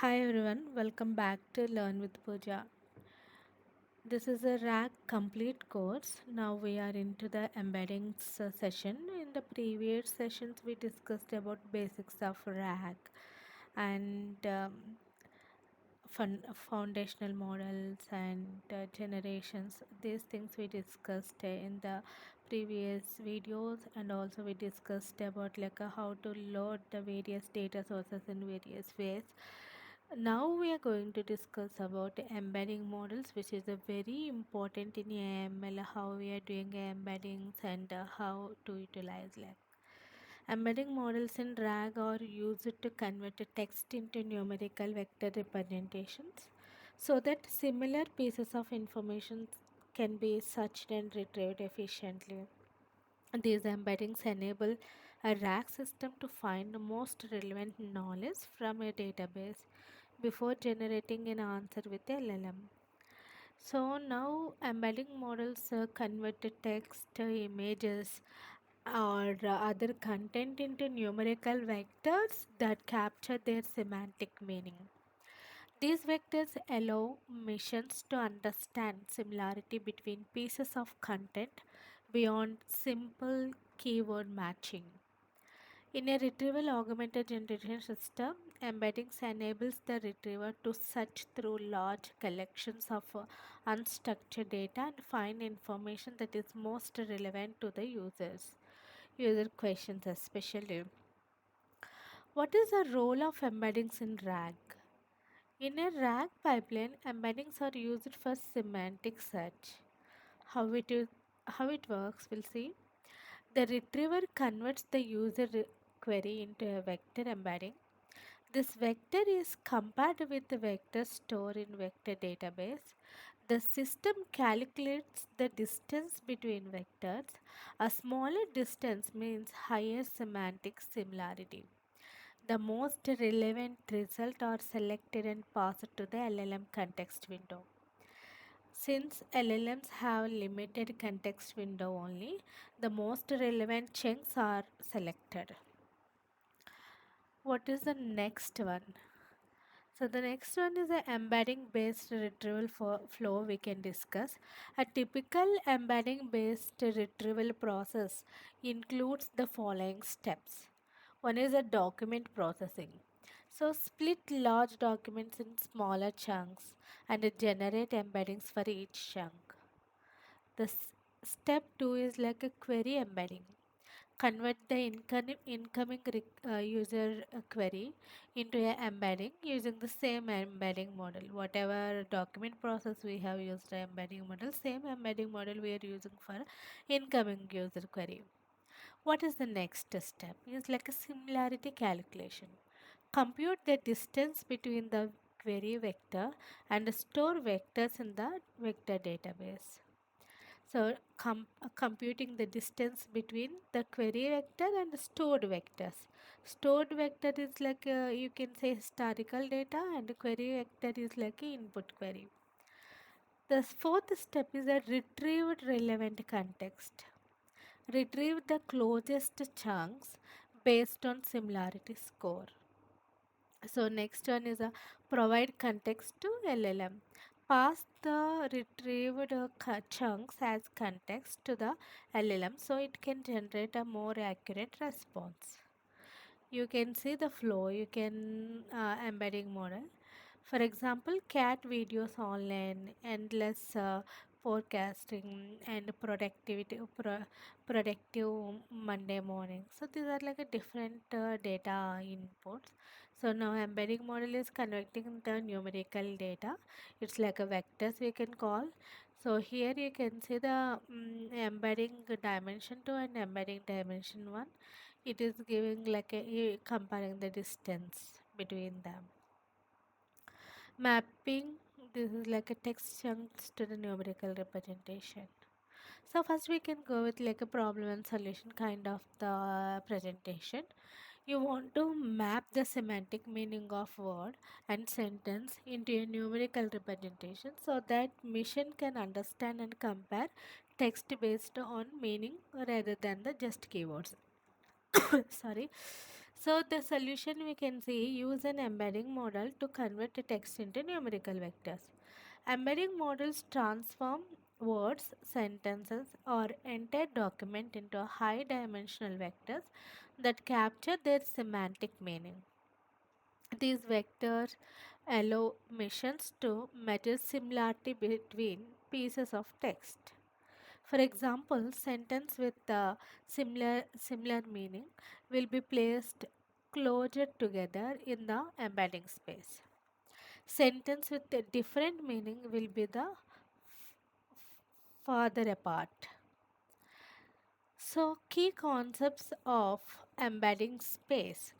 Hi everyone, welcome back to Learn with Pooja. This is a RAG complete course. Now we are into the embeddings session. In the previous sessions, we discussed about basics of RAG and foundational models and generations. These things we discussed in the previous videos, and also we discussed about how to load the various data sources in various ways. Now we are going to discuss about embedding models, which is a very important in AML, how we are doing embeddings and how to utilize embedding models in RAG are used to convert a text into numerical vector representations so that similar pieces of information can be searched and retrieved efficiently. These embeddings enable a RAG system to find the most relevant knowledge from a database before generating an answer with LLM. So now embedding models convert the text, images, or other content into numerical vectors that capture their semantic meaning. These vectors allow machines to understand similarity between pieces of content beyond simple keyword matching. In a retrieval augmented generation system, embeddings enables the retriever to search through large collections of unstructured data and find information that is most relevant to the user questions especially. What is the role of embeddings in RAG? In a RAG pipeline, embeddings are used for semantic search. How it is, how it works, we'll see. The retriever converts the query into a vector embedding. This vector is compared with the vector stored in vector database. The system calculates the distance between vectors. A smaller distance means higher semantic similarity. The most relevant result are selected and passed to the LLM context window. Since LLMs have limited context window only, the most relevant chunks are selected. What is the next one? So the next one is the embedding based retrieval flow we can discuss. A typical embedding based retrieval process includes the following steps. One is a document processing. So split large documents in smaller chunks and generate embeddings for each chunk. The step 2 is like a query embedding. Convert the incoming user query into a embedding using the same embedding model. Whatever document process we have used the embedding model, same embedding model we are using for incoming user query. What is the next step? It's like a similarity calculation. Compute the distance between the query vector and store vectors in the vector database. So, computing the distance between the query vector and the stored vectors. Stored vector is like you can say historical data, and the query vector is like a input query. The fourth step is a retrieved relevant context. Retrieve the closest chunks based on similarity score. So next one is a provide context to LLM. Pass the retrieved chunks as context to the LLM so it can generate a more accurate response. You can see the flow, you can embedding model. For example, cat videos online, endless forecasting, and productive Monday morning. So these are like a different data inputs. So now embedding model is converting the numerical data. It's like a vectors we can call. So here you can see the embedding dimension 2 and embedding dimension 1. It is giving like comparing the distance between them. Mapping, this is like a text chunks to the numerical representation. So first we can go with like a problem and solution kind of the presentation. You want to map the semantic meaning of word and sentence into a numerical representation so that machine can understand and compare text based on meaning rather than the just keywords. Sorry. So the solution we can see, use an embedding model to convert the text into numerical vectors. Embedding models transform words, sentences, or entire document into high dimensional vectors that capture their semantic meaning. These vectors allow missions to measure similarity between pieces of text. For example, sentence with similar meaning will be placed closer together in the embedding space. Sentence with a different meaning will be the farther apart. So, key concepts of embedding space.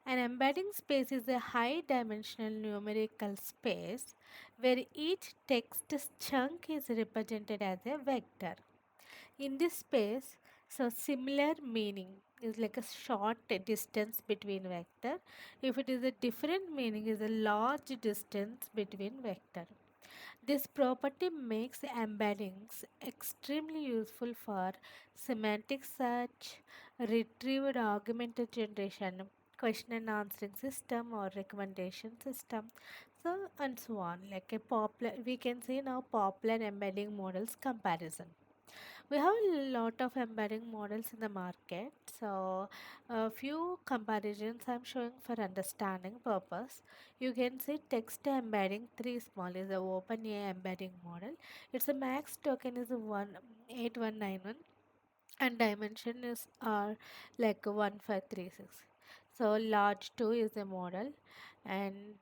An embedding space is a high dimensional numerical space where each text chunk is represented as a vector. In this space, so similar meaning is like a short distance between vector. If it is a different meaning, is a large distance between vector. This property makes embeddings extremely useful for semantic search, retrieved augmented generation, question and answering system or recommendation system, so and so on. Like a popular, we can see now popular embedding models comparison. We have a lot of embedding models in the market, so a few comparisons I'm showing for understanding purpose. You can see text embedding 3 small is a OpenAI embedding model. Its a max token is a 18191 and dimension is are like 1536. So large 2 is the model, and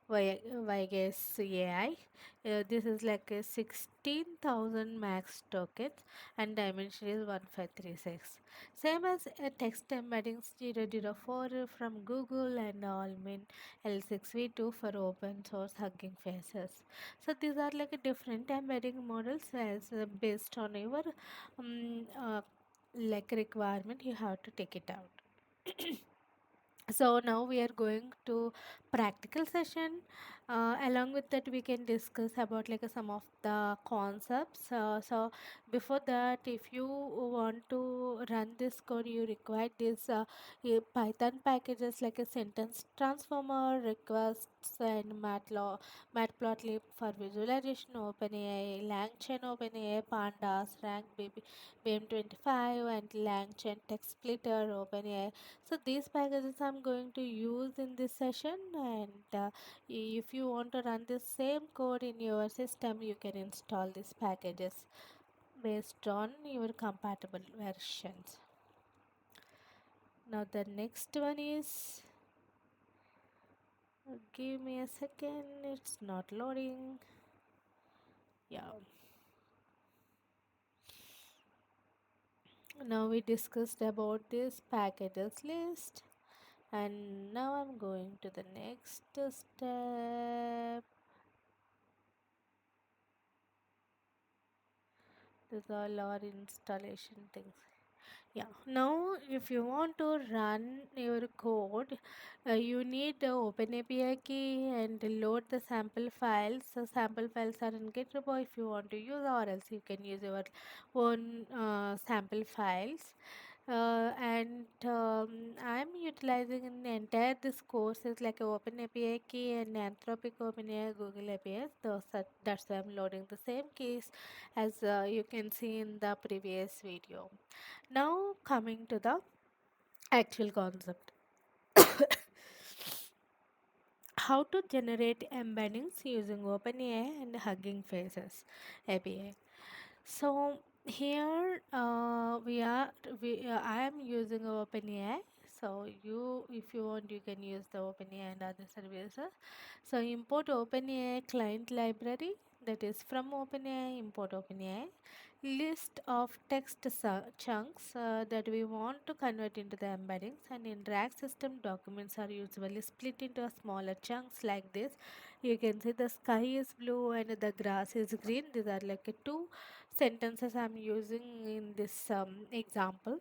Vygas AI, this is like a 16,000 max tokens and dimension is 1536. Same as a text embedding 004 from Google and all mean L6V2 for open source Hugging Faces. So these are like a different embedding models as based on your um, uh, like requirement you have to take it out. So now we are going to practical session. Along with that we can discuss about like some of the concepts. So before that, if you want to run this code, you require this Python packages like a sentence transformer, requests, and matplotlib for visualization, OpenAI, LangChain, OpenAI, Pandas, RankBB, BM25, and LangChain text splitter, OpenAI. So these packages I'm going to use in this session, and if you want to run the same code in your system, you can install these packages based on your compatible versions. Now the next one is, give me a second, it's not loading. Yeah, now we discussed about this packages list, and now I'm going to the next step. These all are installation things. Yeah, now if you want to run your code, you need the OpenAPI key and load the sample files. So sample files are in GitHub if you want to use, or else you can use your own sample files. And I'm utilizing in the entire this course is like a OpenAPI key and Anthropic OpenAI Google APIs. That's why I'm loading the same keys as you can see in the previous video. Now coming to the actual concept. How to generate embeddings using OpenAI and Hugging Faces API. So here I am using OpenAI. So if you want, you can use the OpenAI and other services. So import OpenAI client library, that is from OpenAI. Import OpenAI list of text chunks that we want to convert into the embeddings, and in drag system documents are usually split into smaller chunks like this. You can see the sky is blue and the grass is green. These are like two sentences I'm using in this example.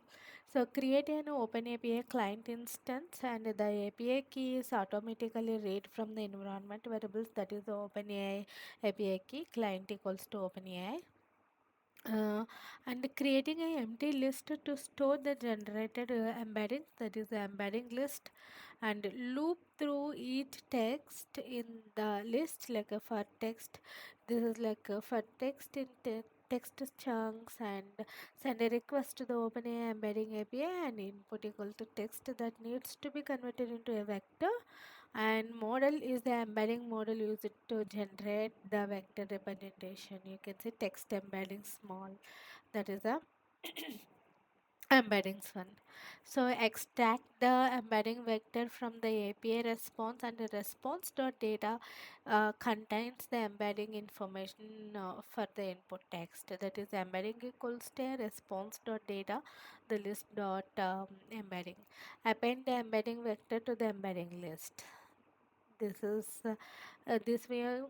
So create an OpenAPI client instance, and the API key is automatically read from the environment variables, that is the OpenAI API key client equals to OpenAI. uh, and creating an empty list to store the generated embedding, that is the embedding list, and loop through each text in the list like a for text. This is like a for text in text chunks, and send a request to the OpenAI embedding API and input equal to text that needs to be converted into a vector, and model is the embedding model used to generate the vector representation. You can say text embedding small, that is a embeddings one. So extract the embedding vector from the API response, and the response dot data contains the embedding information for the input text. That is embedding equals to response dot data, the list dot embedding. Append the embedding vector to the embedding list. This we are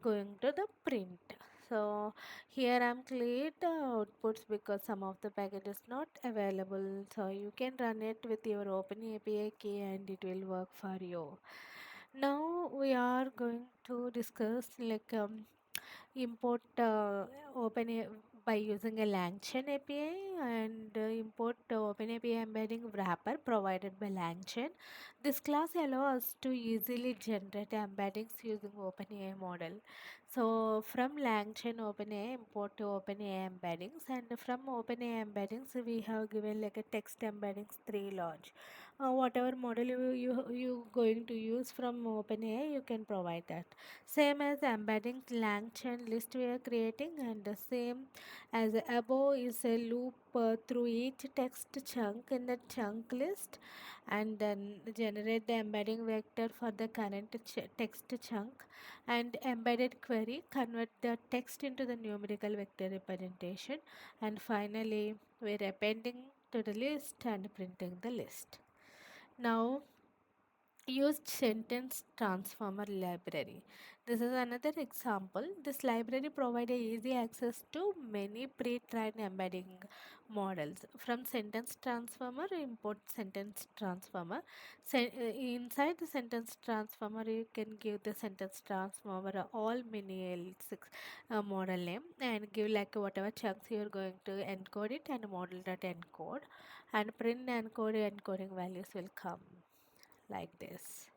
going to the print. So here I'm cleared the outputs because some of the package is not available, so you can run it with your open API key and it will work for you. Now we are going to discuss like import by using a LangChain API, and import OpenAPI embedding wrapper provided by LangChain. This class allows us to easily generate embeddings using OpenAI model. So from LangChain OpenAI import to OpenAI embeddings, and from OpenAI embeddings we have given like a text embeddings 3 large. Whatever model you going to use from OpenAI, you can provide that. Same as embedding LangChain list we are creating, and the same as above is a loop through each text chunk in the chunk list, and then generate the embedding vector for the current text chunk, and embedded query convert the text into the numerical vector representation, and finally we're appending to the list and printing the list. Now used sentence transformer library. This is another example. This library provides easy access to many pre-trained embedding models. From sentence transformer, import sentence transformer. Inside the sentence transformer, you can give the sentence transformer all mini L6 model name, and give like whatever chunks you are going to encode it, and model that encode, and print encoding values will come like this.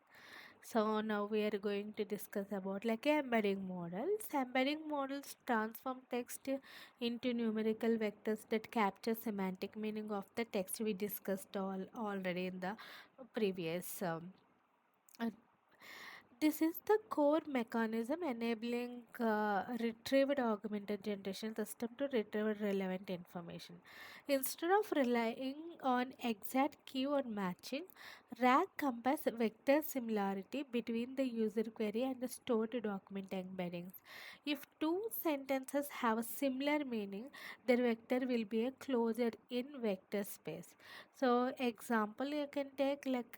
So now we are going to discuss about like embedding models. Embedding models transform text into numerical vectors that capture semantic meaning of the text. We discussed all already in the previous uh, this is the core mechanism enabling retrieved augmented generation system to retrieve relevant information. Instead of relying on exact keyword matching, RAG compares vector similarity between the user query and the stored document embeddings. If two sentences have a similar meaning, their vector will be a closure in vector space. So example you can take like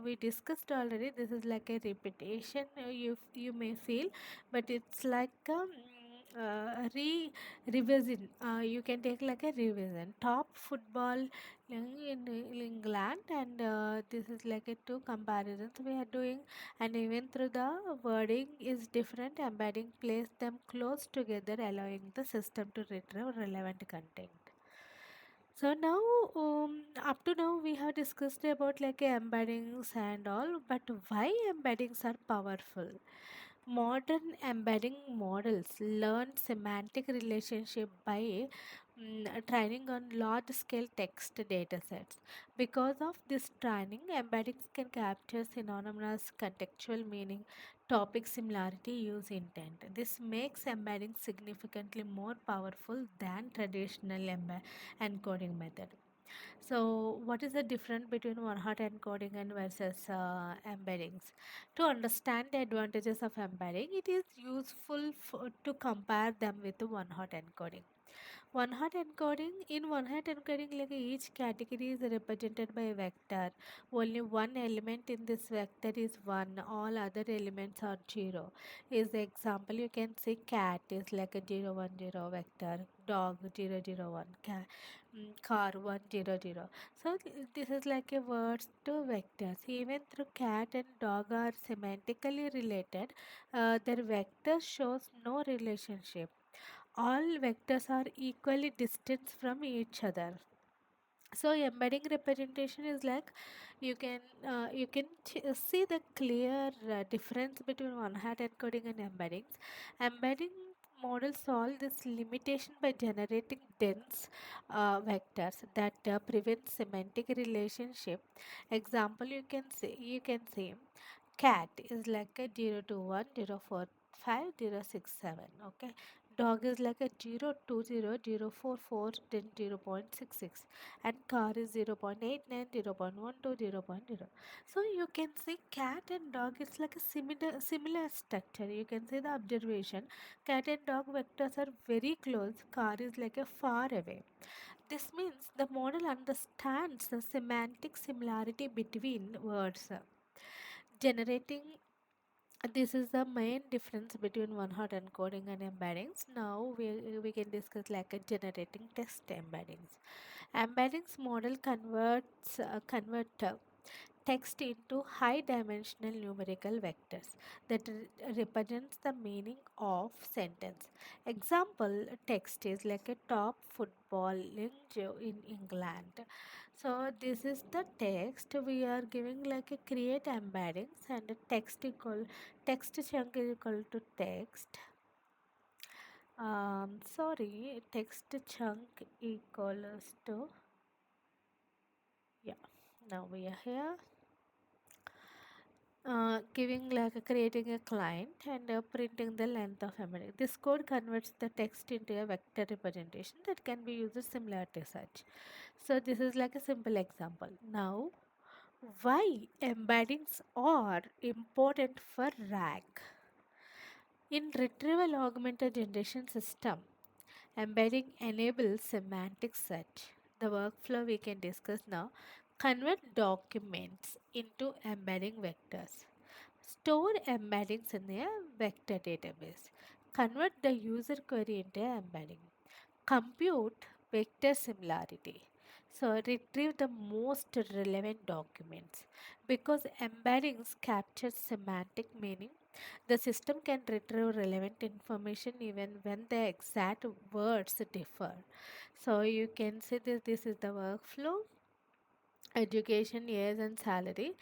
we discussed already. This is like a repetition you may feel, but it's like revision. You can take like a revision. Top football in England, and this is like a two comparisons we are doing, and even through the wording is different, embedding place them close together, allowing the system to retrieve relevant content. So now, up to now, we have discussed about like embeddings and all, but why embeddings are powerful? Modern embedding models learn semantic relationship by training on large-scale text data sets. Because of this training, embeddings can capture synonymous contextual meaning, topic similarity, use intent. This makes embedding significantly more powerful than traditional encoding method. So, what is the difference between one-hot encoding and versus embeddings? To understand the advantages of embedding, it is useful to compare them with the one-hot encoding. One hot encoding, like each category is represented by a vector. Only one element in this vector is 1, all other elements are 0. Is the example you can see cat is like a 0 1 0 vector, dog 0 0 1, car 1 0 0. So this is like a words to vectors. Even though cat and dog are semantically related, their vector shows no relationship. all vectors are equally distant from each other. So embedding representation is like see the clear difference between one hot encoding and embeddings. Embedding models solve this limitation by generating dense vectors that prevent semantic relationship. Example, you can see cat is like a 021 045 067. Okay, dog is like a 020 044 then 0.66, and car is 0.89 0.12 0.0. So you can see cat and dog is like a similar structure. You can see the observation, cat and dog vectors are very close, car is like a far away. This means the model understands the semantic similarity between words, generating. This is the main difference between one hot encoding and embeddings. Now we can discuss like a generating text embeddings. Embeddings model convert text into high dimensional numerical vectors that represents the meaning of sentence. Example, text is like a top footballing in England. So this is the text we are giving like a create embeddings, and a text chunk is equal to text. Sorry, text chunk equals to, yeah. Now we are here, giving like creating a client and printing the length of embedding. This code converts the text into a vector representation that can be used as similarity search. So this is like a simple example. Now, why embeddings are important for RAG? In retrieval augmented generation system, embedding enables semantic search. The workflow we can discuss now: convert documents into embedding vectors, store embeddings in a vector database, convert the user query into embedding, compute vector similarity. So retrieve the most relevant documents. Because embeddings capture semantic meaning, the system can retrieve relevant information even when the exact words differ. So you can see this is the workflow: education, years, and salary.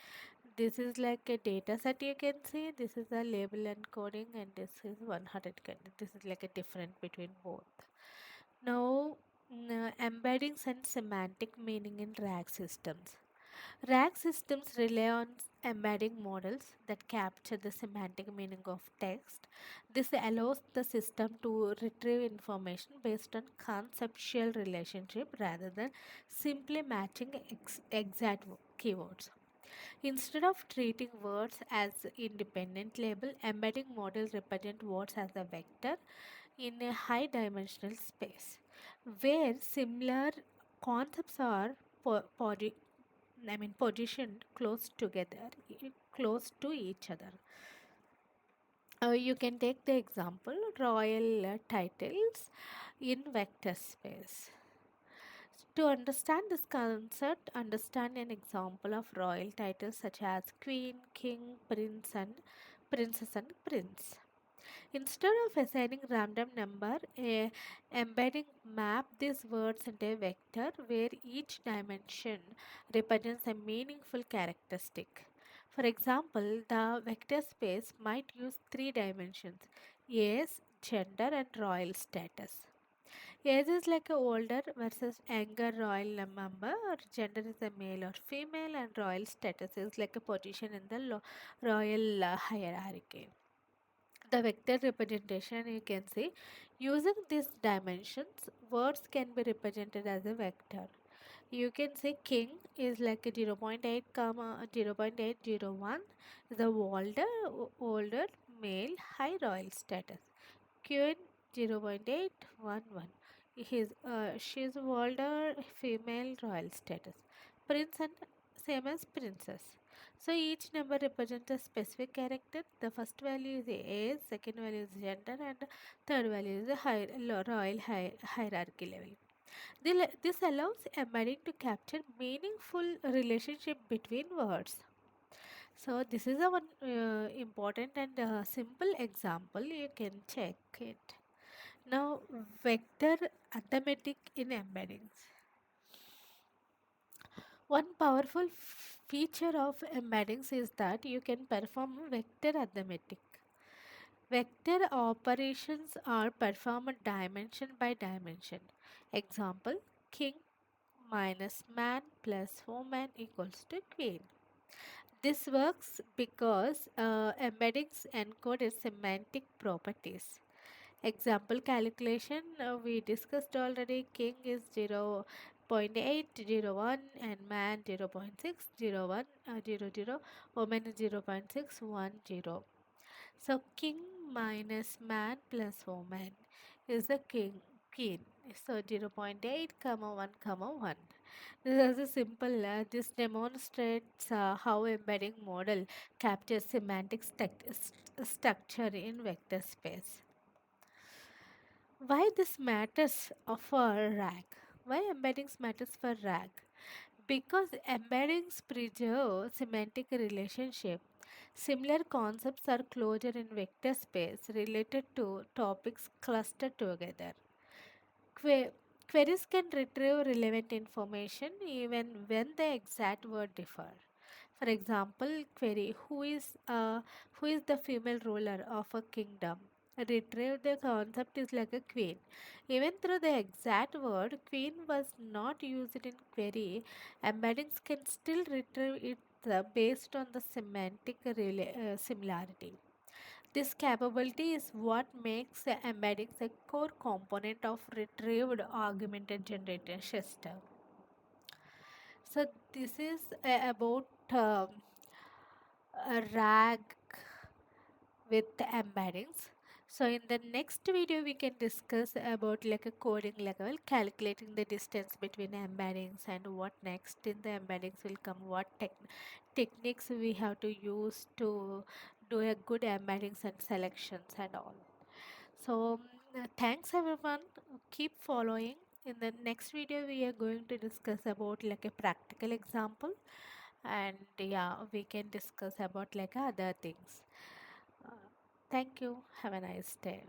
This is like a data set. You can see this is a label encoding, and this is 100. This is like a difference between both. Now, embeddings and semantic meaning in RAG systems. RAG systems rely on embedding models that capture the semantic meaning of text. This allows the system to retrieve information based on conceptual relationship rather than simply matching exact keywords. Instead of treating words as independent label, embedding models represent words as a vector in a high dimensional space where similar concepts are po- podi- positioned close together, close to each other. You can take the example royal titles in vector space. To understand this concept, understand an example of royal titles such as queen, king, prince, and princess and prince. Instead of assigning random number, a embedding map these words into a vector where each dimension represents a meaningful characteristic. For example, the vector space might use three dimensions: age, gender, and royal status. Age is like a older versus younger royal member, or gender is a male or female, and royal status is like a position in the royal hierarchy. The vector representation, you can see, using these dimensions, words can be represented as a vector. You can say king is like a zero point 0.8 comma 0.801 is a older male high royal status. Queen 0.811, she's older female royal status. Prince and same as princess. So each number represents a specific character. The first value is age, second value is gender, and third value is the royal hierarchy level. This allows embedding to capture meaningful relationship between words. So this is a one important and simple example. You can check it. Now, vector arithmetic in embeddings. One powerful feature of embeddings is that you can perform vector arithmetic. Vector operations are performed dimension by dimension. Example, king minus man plus woman equals to queen. This works because embeddings encode semantic properties. Example calculation, we discussed already, king is 0.801 and man 0.601, 00, woman is 0.610. So king minus man plus woman is the queen. So 0.8 comma 1 comma 1. This is a simple. This demonstrates how embedding model captures semantic structure in vector space. Why this matters for RAG? Why embeddings matters for RAG? Because embeddings preserve semantic relationship. Similar concepts are closure in vector space related to topics clustered together. Que- Queries can retrieve relevant information even when the exact word differ. For example, query who is the female ruler of a kingdom? Retrieve the concept is like a queen. Even though the exact word queen was not used in query, embeddings can still retrieve it based on the semantic similarity. This capability is what makes the embeddings a core component of retrieved augmented generator system. So this is about a RAG with embeddings. So in the next video we can discuss about like a coding level, calculating the distance between embeddings and what next in the embeddings will come, what techniques we have to use to do a good embeddings and selections and all. So thanks everyone. Keep following. In the next video, we are going to discuss about like a practical example, and yeah, we can discuss about like other things. Uh, Thank you. Have a nice day.